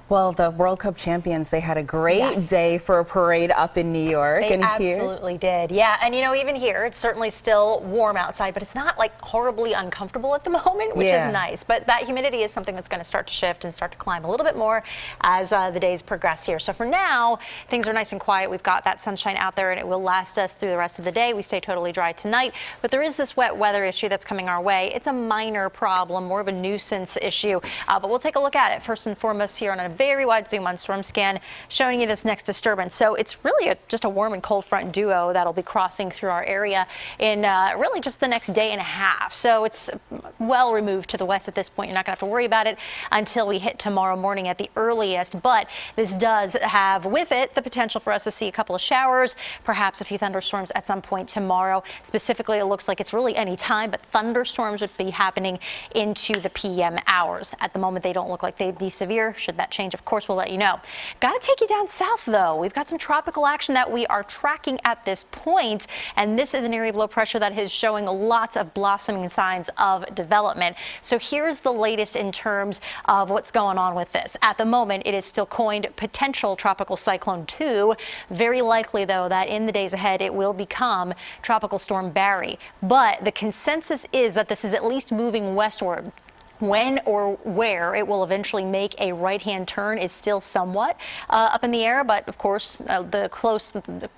Well, the World Cup champions, they had a great day for a parade up in New York. They absolutely did. Yeah, and even here, it's certainly still warm outside, but it's not like horribly uncomfortable at the moment, which is nice. But that humidity is something that's going to start to shift and start to climb a little bit more as the days progress here. So for now, things are nice and quiet. We've got that sunshine out there, and it will last us through the rest of the day. We stay totally dry tonight, but there is this wet weather issue that's coming our way. It's a minor problem, more of a nuisance issue, but we'll take a look at it first and foremost here on a very wide zoom on storm scan, showing you this next disturbance. So it's really just a warm and cold front duo that'll be crossing through our area in really just the next day and a half. So it's well removed to the west at this point. You're not going to have to worry about it until we hit tomorrow morning at the earliest. But this does have with it the potential for us to see a couple of showers, perhaps a few thunderstorms at some point tomorrow. Specifically, it looks like it's really any time, but thunderstorms would be happening into the PM hours. At the moment, they don't look like they'd be severe. Should that change, of course, we'll let you know. Got to take you down south, though. We've got some tropical action that we are tracking at this point, and this is an area of low pressure that is showing lots of blossoming signs of development. So here's the latest in terms of what's going on with this. At the moment, it is still coined potential tropical cyclone 2. Very likely, though, that in the days ahead, it will become tropical storm Barry. But the consensus is that this is at least moving westward. When or where it will eventually make a right-hand turn is still somewhat up in the air, but of course the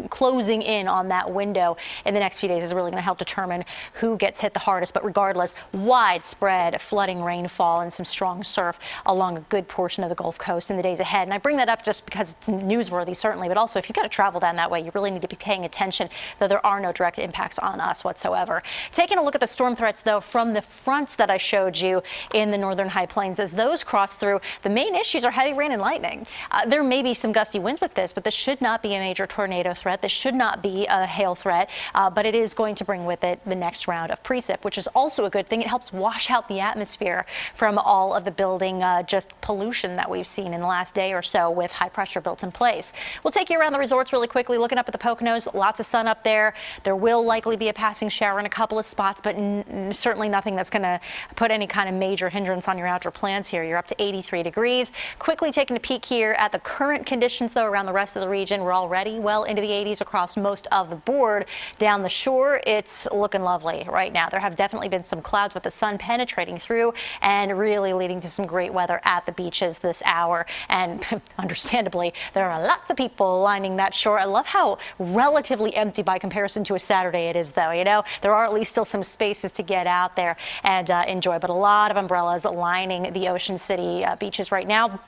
closing in on that window in the next few days is really going to help determine who gets hit the hardest. But regardless, widespread flooding, rainfall, and some strong surf along a good portion of the Gulf Coast in the days ahead. And I bring that up just because it's newsworthy, certainly, but also if you've got to travel down that way, you really need to be paying attention, though there are no direct impacts on us whatsoever. Taking a look at the storm threats, though, from the fronts that I showed you in the northern high plains, as those cross through, the main issues are heavy rain and lightning. There may be some gusty winds with this, but this should not be a major tornado threat. This should not be a hail threat, but it is going to bring with it the next round of precip, which is also a good thing. It helps wash out the atmosphere from all of the building just pollution that we've seen in the last day or so with high pressure built in place. We'll take you around the resorts really quickly, looking up at the Poconos. Lots of sun up there. There will likely be a passing shower in a couple of spots, but certainly nothing that's going to put any kind of major hindrance on your outdoor plans here. You're up to 83 degrees. Quickly taking a peek here at the current conditions, though, around the rest of the region. We're already well into the 80s across most of the board. Down the shore, it's looking lovely right now. There have definitely been some clouds with the sun penetrating through and really leading to some great weather at the beaches this hour. And understandably, there are lots of people lining that shore. I love how relatively empty by comparison to a Saturday it is, though. There are at least still some spaces to get out there and enjoy, but a lot of umbrellas lining the Ocean City beaches right now.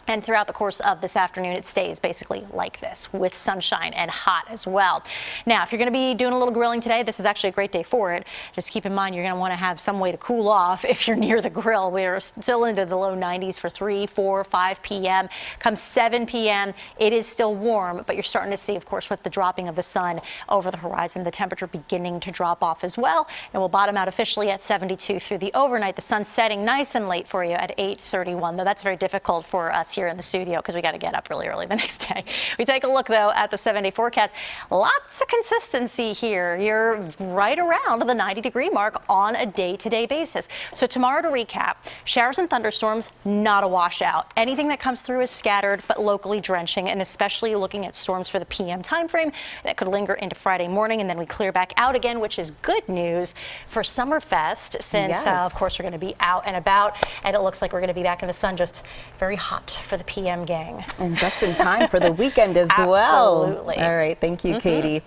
And throughout the course of this afternoon, it stays basically like this with sunshine and hot as well. Now, if you're going to be doing a little grilling today, this is actually a great day for it. Just keep in mind, you're going to want to have some way to cool off if you're near the grill. We're still into the low 90s for 3, 4, 5 p.m. Come 7 p.m., it is still warm, but you're starting to see, of course, with the dropping of the sun over the horizon, the temperature beginning to drop off as well. And we'll bottom out officially at 72 through the overnight. The sun's setting nice and late for you at 8:31, though that's very difficult for us here in the studio because we got to get up really early the next day. We take a look, though, at the 7-day forecast. Lots of consistency here. You're right around the 90-degree mark on a day-to-day basis. So tomorrow, to recap, showers and thunderstorms, not a washout. Anything that comes through is scattered but locally drenching, and especially looking at storms for the PM time frame that could linger into Friday morning, and then we clear back out again, which is good news for Summerfest since, of course, we're going to be out and about, and it looks like we're going to be back in the sun, just very hot for the PM gang. And just in time for the weekend as well. Absolutely. All right. Thank you, Katie.